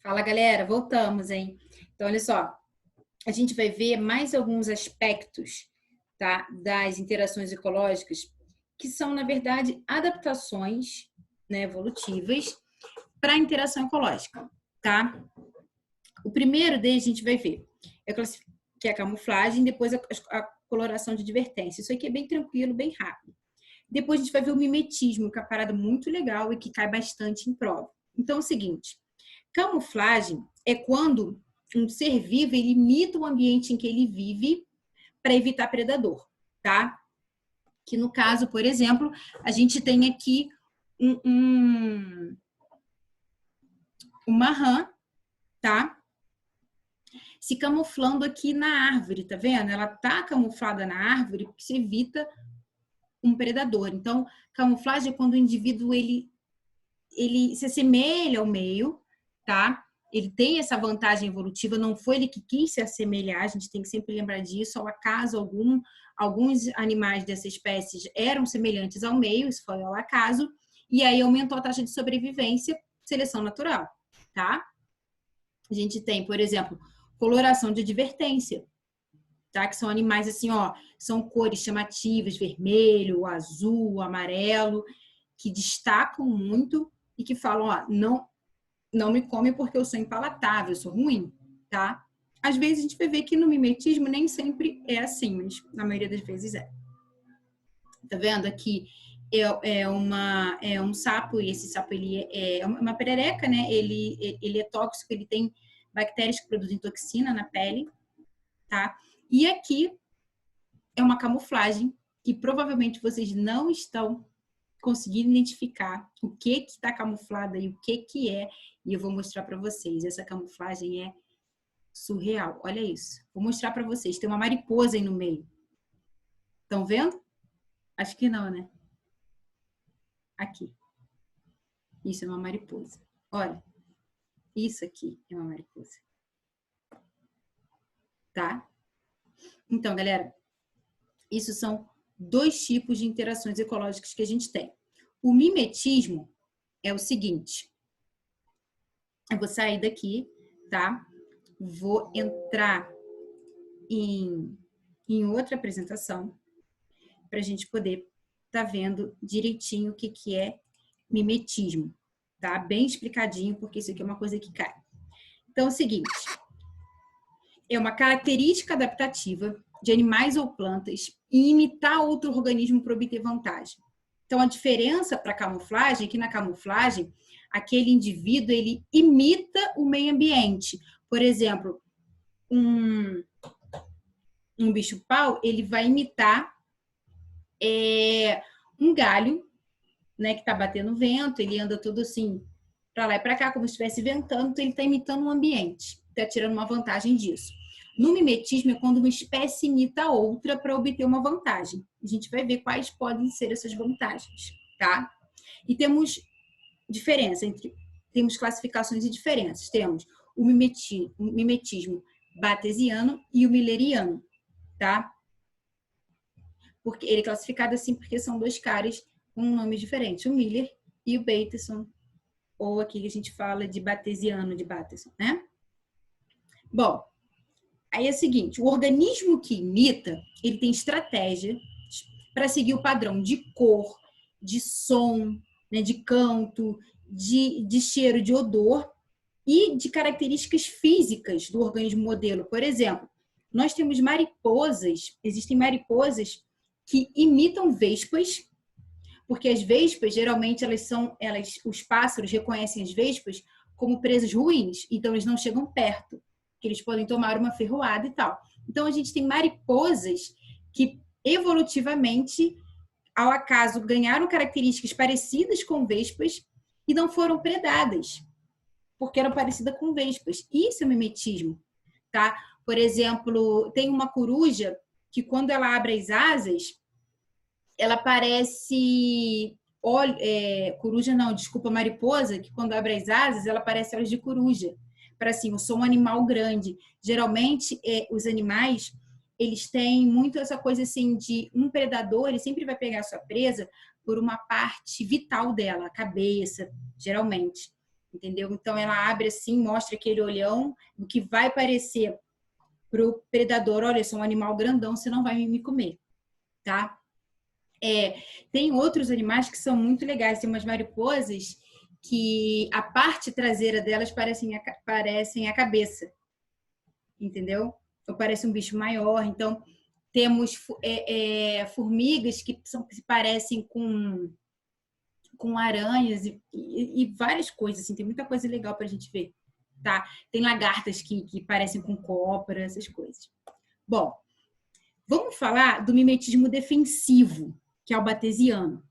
Fala, galera, voltamos, hein? Então, olha só, a gente vai ver mais alguns aspectos, tá, das interações ecológicas, que são, na verdade, adaptações, né, evolutivas para a interação ecológica, tá? O primeiro deles a gente vai ver, que é a camuflagem, depois a coloração de advertência. Isso aqui é bem tranquilo, bem rápido. Depois a gente vai ver o mimetismo, que é uma parada muito legal e que cai bastante em prova. Então, é o seguinte, camuflagem é quando um ser vivo ele imita o ambiente em que ele vive para evitar predador, tá? Que no caso, por exemplo, a gente tem aqui uma rã, tá? Se camuflando aqui na árvore, tá vendo? Ela tá camuflada na árvore porque se evita um predador. Então, camuflagem é quando o indivíduo ele se assemelha ao meio, tá? Ele tem essa vantagem evolutiva, não foi ele que quis se assemelhar, a gente tem que sempre lembrar disso, ao acaso alguns animais dessa espécie eram semelhantes ao meio, isso foi ao acaso, e aí aumentou a taxa de sobrevivência, seleção natural, tá? A gente tem, por exemplo, coloração de advertência, tá? Que são animais assim, ó, são cores chamativas, vermelho, azul, amarelo, que destacam muito e que falam, ó, não me come porque eu sou impalatável, eu sou ruim, tá? Às vezes a gente vai ver que no mimetismo nem sempre é assim, mas na maioria das vezes é. Tá vendo? Aqui é um sapo, e esse sapo ele é uma perereca, né? Ele é tóxico, ele tem bactérias que produzem toxina na pele, tá? E aqui é uma camuflagem que provavelmente vocês não estão conseguindo identificar o que está camuflado e o que é, e eu vou mostrar para vocês. Essa camuflagem é surreal, olha isso. Vou mostrar para vocês, tem uma mariposa aí no meio. Estão vendo? Acho que não, né? Aqui. Isso é uma mariposa. Olha, isso aqui é uma mariposa. Tá? Então, galera, isso são dois tipos de interações ecológicas que a gente tem. O mimetismo é o seguinte. Eu vou sair daqui, tá? Vou entrar em outra apresentação para a gente poder estar vendo direitinho o que é mimetismo, tá? Bem explicadinho, porque isso aqui é uma coisa que cai. Então, é o seguinte, é uma característica adaptativa de animais ou plantas e imitar outro organismo para obter vantagem. Então, a diferença para a camuflagem é que na camuflagem, aquele indivíduo, ele imita o meio ambiente. Por exemplo, um bicho-pau, ele vai imitar um galho, né, que está batendo vento, ele anda todo assim, para lá e para cá, como se estivesse ventando, então ele está imitando o ambiente, está tirando uma vantagem disso. No mimetismo é quando uma espécie imita a outra para obter uma vantagem. A gente vai ver quais podem ser essas vantagens, tá? E temos diferença temos classificações e diferenças. Temos o mimetismo batesiano e o milleriano, tá? Porque ele é classificado assim porque são dois caras com nomes diferentes, o Miller e o Bateson, ou aqui que a gente fala de batesiano, de Bateson, né? Bom, aí é o seguinte, o organismo que imita, ele tem estratégia para seguir o padrão de cor, de som, né, de canto, de cheiro, de odor e de características físicas do organismo modelo. Por exemplo, nós temos mariposas, existem mariposas que imitam vespas, porque as vespas, geralmente, os pássaros reconhecem as vespas como presas ruins, então eles não chegam perto, que eles podem tomar uma ferroada e tal. Então, a gente tem mariposas que, evolutivamente, ao acaso, ganharam características parecidas com vespas e não foram predadas, porque eram parecidas com vespas. Isso é mimetismo, tá? Por exemplo, tem uma coruja que, quando ela abre as asas, ela parece... coruja não, desculpa, mariposa, que quando abre as asas, ela parece elas de coruja. Para assim, eu sou um animal grande. Geralmente, os animais, eles têm muito essa coisa assim de um predador, ele sempre vai pegar a sua presa por uma parte vital dela, a cabeça, geralmente. entendeu? Então, ela abre assim, mostra aquele olhão, o que vai parecer para o predador, olha, eu sou um animal grandão, você não vai me comer, tá? Tem outros animais que são muito legais, tem umas mariposas que a parte traseira delas parecem a cabeça, entendeu? Ou parece um bicho maior. Então, temos formigas que se parecem com aranhas e várias coisas, assim, tem muita coisa legal para a gente ver, tá? Tem lagartas que parecem com cobra, essas coisas. Bom, vamos falar do mimetismo defensivo, que é o batesiano,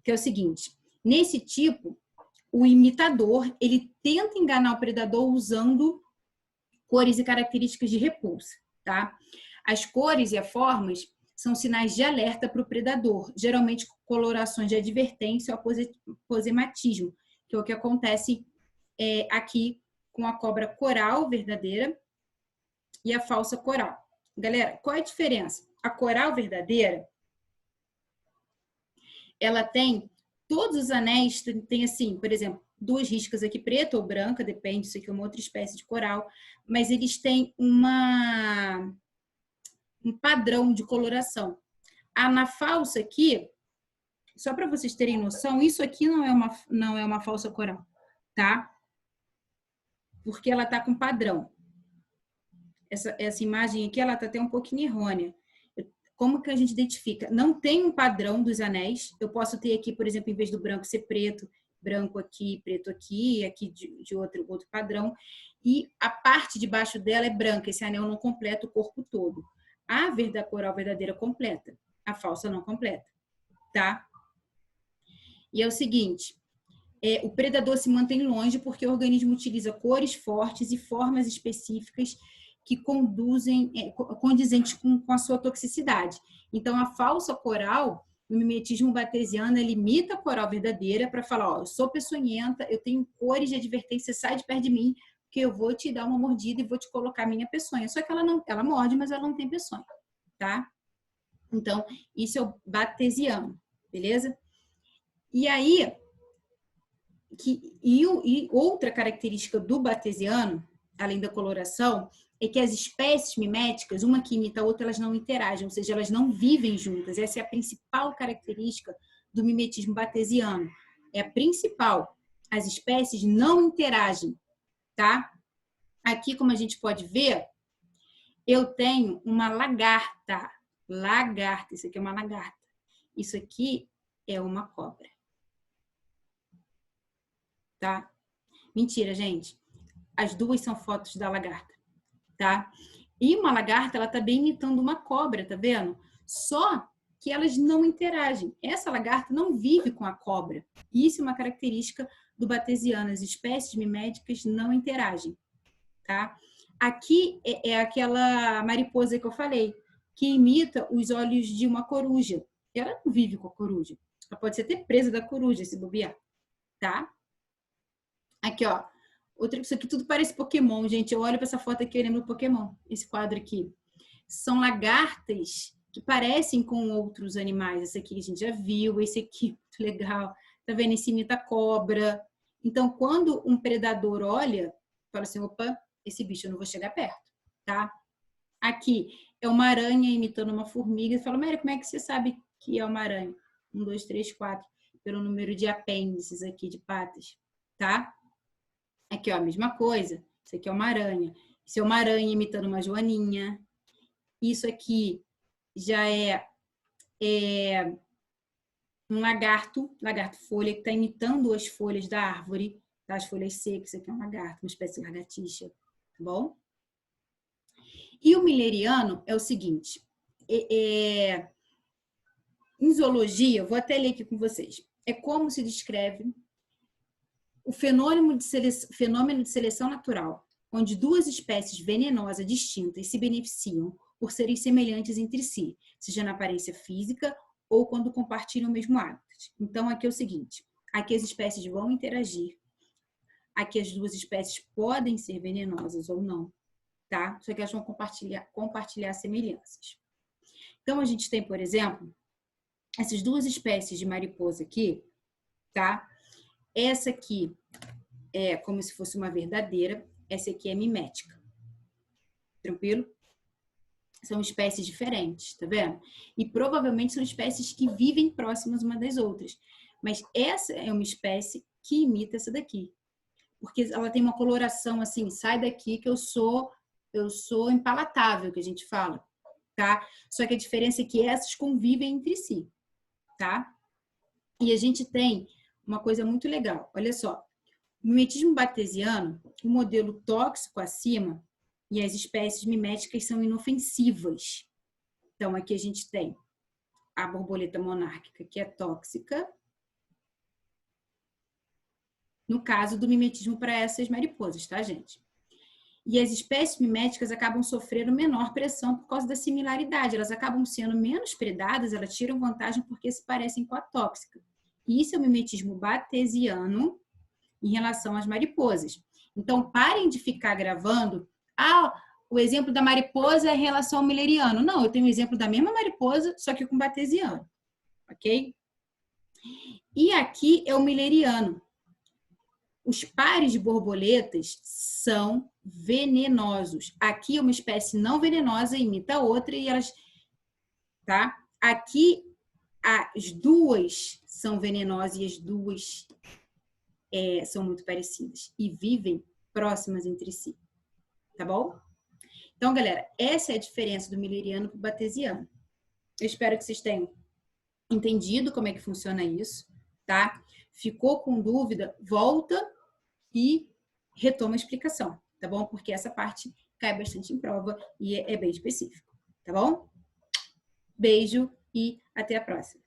que é o seguinte, nesse tipo, o imitador, ele tenta enganar o predador usando cores e características de repulsa, tá? As cores e as formas são sinais de alerta para o predador, geralmente colorações de advertência ou aposematismo, que é o que acontece aqui com a cobra coral verdadeira e a falsa coral. Galera, qual é a diferença? A coral verdadeira, ela tem todos os anéis, tem assim, por exemplo, 2 riscas aqui, preta ou branca, depende, isso aqui é uma outra espécie de coral, mas eles têm um padrão de coloração. Na falsa aqui, só para vocês terem noção, isso aqui não é uma falsa coral, tá? Porque ela tá com padrão. Essa imagem aqui, ela tá até um pouquinho errônea. Como que a gente identifica? Não tem um padrão dos anéis. Eu posso ter aqui, por exemplo, em vez do branco ser preto, branco aqui, preto aqui, aqui de outro padrão. E a parte de baixo dela é branca, esse anel não completa o corpo todo. A coral verdadeira completa, a falsa não completa, tá? E é o seguinte, o predador se mantém longe porque o organismo utiliza cores fortes e formas específicas que condizentes com a sua toxicidade. Então, a falsa coral, no mimetismo batesiano, ela imita a coral verdadeira para falar, ó, eu sou peçonhenta, eu tenho cores de advertência, sai de perto de mim, que eu vou te dar uma mordida e vou te colocar minha peçonha. Só que ela morde, mas ela não tem peçonha, tá? Então, isso é o batesiano, beleza? E aí, outra característica do batesiano, além da coloração, é que as espécies miméticas, uma que imita a outra, elas não interagem, ou seja, elas não vivem juntas. Essa é a principal característica do mimetismo batesiano. É a principal. As espécies não interagem, tá? Aqui, como a gente pode ver, eu tenho uma lagarta. Lagarta, isso aqui é uma lagarta. Isso aqui é uma cobra. Tá? Mentira, gente. As duas são fotos da lagarta, tá? E uma lagarta, ela tá bem imitando uma cobra, tá vendo? Só que elas não interagem. Essa lagarta não vive com a cobra. Isso é uma característica do batesiano. As espécies miméticas não interagem, tá? Aqui é aquela mariposa que eu falei, que imita os olhos de uma coruja. Ela não vive com a coruja. Ela pode ser até presa da coruja, se bobear, tá? Aqui, ó. Isso aqui tudo parece Pokémon, gente. Eu olho para essa foto aqui e lembro do Pokémon. Esse quadro aqui. São lagartas que parecem com outros animais. Esse aqui a gente já viu. Esse aqui, muito legal. Tá vendo? Esse imita cobra. Então, quando um predador olha, fala assim, opa, esse bicho eu não vou chegar perto, tá? Aqui é uma aranha imitando uma formiga. Fala, Mary, como é que você sabe que é uma aranha? 1, 2, 3, 4. Pelo número de apêndices aqui, de patas, tá? Aqui, ó, a mesma coisa. Isso aqui é uma aranha. Isso é uma aranha imitando uma joaninha. Isso aqui já é um lagarto folha, que está imitando as folhas da árvore, tá? As folhas secas. Isso aqui é um lagarto, uma espécie de lagartixa, tá bom? E o milleriano é o seguinte. Em zoologia, eu vou até ler aqui com vocês. É como se descreve o fenômeno de seleção natural, onde 2 espécies venenosas distintas se beneficiam por serem semelhantes entre si, seja na aparência física ou quando compartilham o mesmo hábitat. Então, aqui é o seguinte, aqui as espécies vão interagir, aqui as 2 espécies podem ser venenosas ou não, tá? Só que elas vão compartilhar semelhanças. Então, a gente tem, por exemplo, essas 2 espécies de mariposa aqui, tá? Essa aqui é como se fosse uma verdadeira, essa aqui é mimética. Tranquilo? São espécies diferentes, tá vendo? E provavelmente são espécies que vivem próximas uma das outras. Mas essa é uma espécie que imita essa daqui. Porque ela tem uma coloração assim, sai daqui que eu sou impalatável, que a gente fala, tá? Só que a diferença é que essas convivem entre si, tá? E a gente tem uma coisa muito legal. Olha só, no mimetismo batesiano, o modelo tóxico acima e as espécies miméticas são inofensivas. Então, aqui a gente tem a borboleta monárquica, que é tóxica, no caso do mimetismo para essas mariposas, tá, gente? E as espécies miméticas acabam sofrendo menor pressão por causa da similaridade. Elas acabam sendo menos predadas, elas tiram vantagem porque se parecem com a tóxica. E isso é o mimetismo batesiano em relação às mariposas. Então, parem de ficar gravando. Ah, o exemplo da mariposa é em relação ao milleriano. Não, eu tenho o exemplo da mesma mariposa, só que com batesiano. Ok? E aqui é o milleriano. Os pares de borboletas são venenosos. Aqui é uma espécie não venenosa, imita a outra e elas... Tá? Aqui as duas são venenosas e as duas são muito parecidas e vivem próximas entre si. Tá bom? Então, galera, essa é a diferença do milleriano para o batesiano. Eu espero que vocês tenham entendido como é que funciona isso, tá? Ficou com dúvida? Volta e retoma a explicação, tá bom? Porque essa parte cai bastante em prova e é bem específico, tá bom? Beijo e até a próxima.